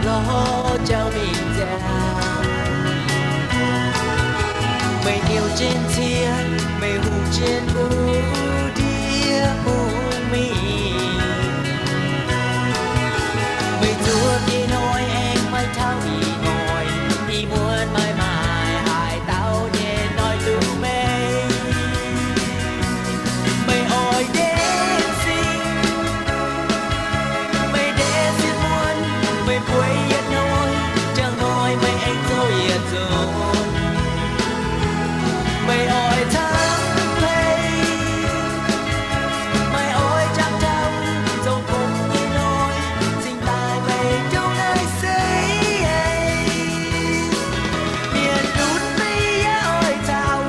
có trao mình ra. Mây yêu trên thiên, mây hùng trên vũ đĩa hùng mi. Mây chúa đi nói em mới thao đi ngồi, đi muốn mãi mãi ai tao nhẹ nói từ mây. Mây ơi đến xin, mây đến xin muốn, mây quay yết nói, chẳng nói mây anh thôi yết rồi. Mày ơi thắng play, mày ơi chắc thắng, dẫu không như nói, xin lại mày đâu nơi xây. Miền đút mây ơi thao,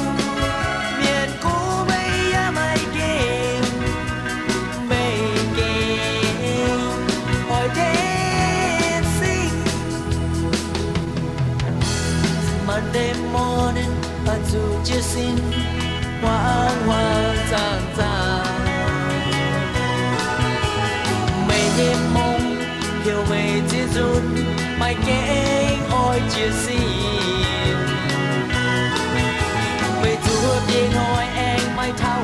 miền cũ mây mày kêu, hỏi đến xin. Monday morning, dù chưa xin hoang hoang tàn tàn. Mây đêm mong hiểu mây chỉ run mày kén ôi chưa xin. Mây chúa biết nói em mày thao